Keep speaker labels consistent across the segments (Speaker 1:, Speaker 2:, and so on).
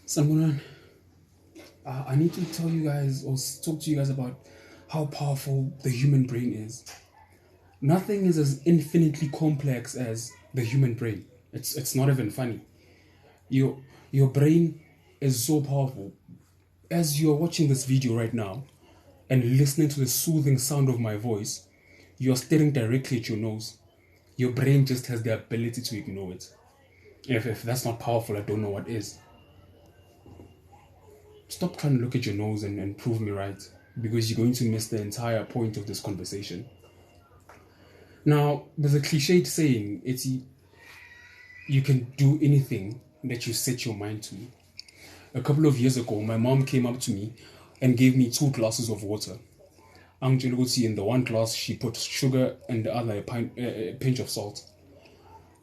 Speaker 1: Sangunan, I need to tell you guys or talk to you guys about how powerful the human brain is. Nothing is as infinitely complex as the human brain. It's not even funny. Your your brain is so powerful. As you're watching this video right now and listening to the soothing sound of my voice, you're staring directly at your nose. Your brain just has the ability to ignore it. If that's not powerful, I don't know what is. Stop trying to look at your nose and prove me right, because you're going to miss the entire point of this conversation. Now, there's a cliched saying, it's you can do anything that you set your mind to. A couple of years ago, my mom came up to me and gave me 2 glasses of water. In the one glass, she put sugar and the other a pinch of salt.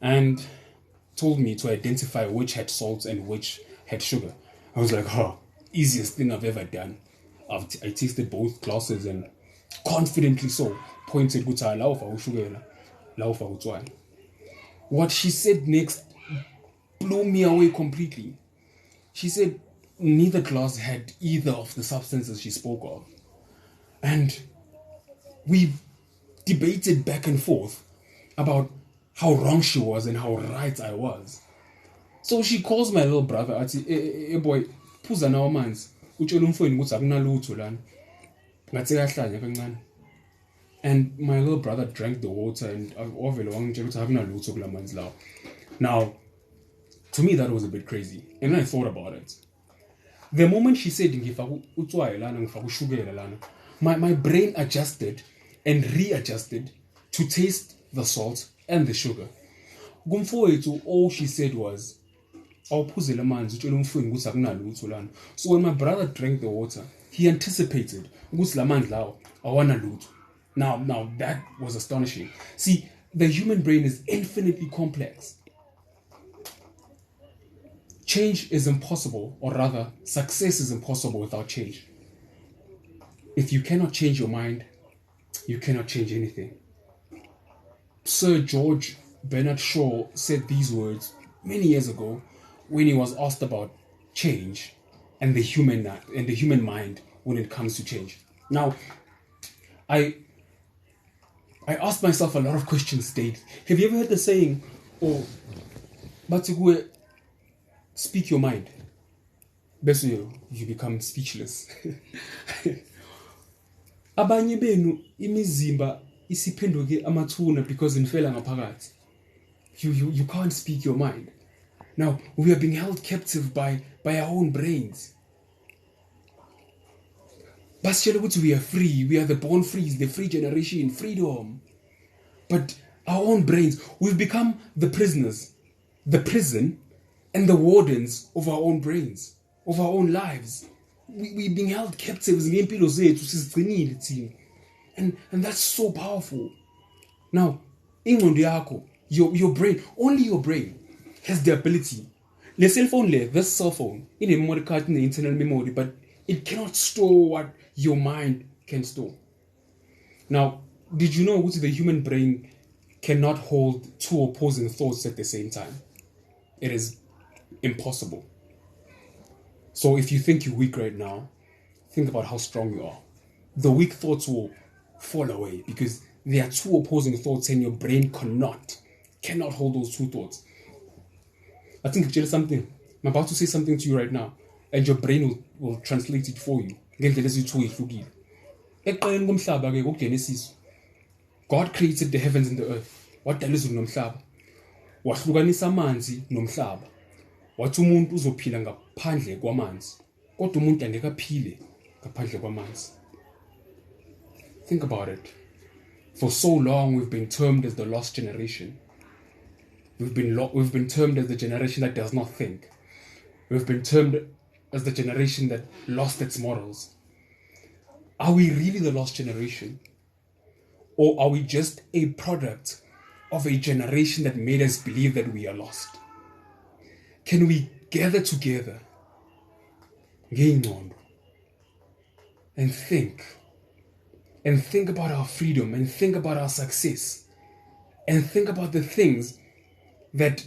Speaker 1: And told me to identify which had salt and which had sugar. I was like, easiest thing I've ever done. I tasted both glasses and confidently so pointed what she said next blew me away completely. She said neither glass had either of the substances she spoke of. And we debated back and forth about how wrong she was and how right I was. So she calls my little brother, hey boy, phuza nawo amanzi. Utshela umfweni ukuthi akunalutho lana. Ngathi kahlanya kancane. And my little brother drank the water and ovele wangitshela ukuthi akunalutho kula manzi lawo. Now, to me that was a bit crazy. And I thought about it. The moment she said ngifaka utswayi lana ngifaka ushukela lana, my brain adjusted and readjusted to taste the salt and the sugar. Kumfowethu, all she said was, awuphuzele amanzi utshela umfweni ukuthi akunalutho lana. So when my brother drank the water, he anticipated ukuthi la manzi lawo awanalutho. Now that was astonishing. See, the human brain is infinitely complex. Change is impossible, or rather, success is impossible without change. If you cannot change your mind, you cannot change anything. Sir George Bernard Shaw said these words many years ago when he was asked about change and the human mind when it comes to change. Now, I asked myself a lot of questions today. Have you ever heard the saying, Batsukwe, speak your mind? Bese you become speechless. Abanye benu imizimba isiphenduke amathuna because nifela ngaphakathi. You can't speak your mind. Now, we are being held captive by our own brains. Basitshela we are free. We are the born free, the free generation, freedom. But our own brains, we've become the prisoners, the prison, and the wardens of our own brains, of our own lives. We're being held captives. And that's so powerful. Now, your brain, only your brain has the ability. This cell phone, in a memory card in the internal memory, but it cannot store what your mind can store. Now, did you know that the human brain cannot hold two opposing thoughts at the same time? It is impossible. So if you think you're weak right now, think about how strong you are. The weak thoughts will fall away because there are two opposing thoughts and your brain cannot hold those two thoughts. I think it's just something. I'm about to say something to you right now, and your brain will translate it for you. God created the heavens and the earth. Wadala izulu nomhlaba. Wahlukanisa amanzi nomhlaba. Wathi umuntu uzophila ngaphandle kwamanzi. Kodwa umuntu angeke aphile ngaphandle kwamanzi. Think about it. For so long we've been termed as the lost generation. We've been termed as the generation that does not think. We've been termed as the generation that lost its morals. Are we really the lost generation? Or are we just a product of a generation that made us believe that we are lost? Can we gather together and think about our freedom and think about our success and think about the things that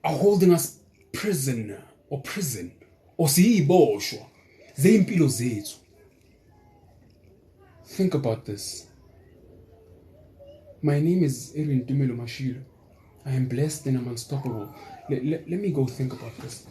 Speaker 1: are holding us prison or siyiboshwa zeyimpilo zethu. Think about this. My name is Edwin Mashilo. I am blessed and I'm unstoppable. Let me go think about this.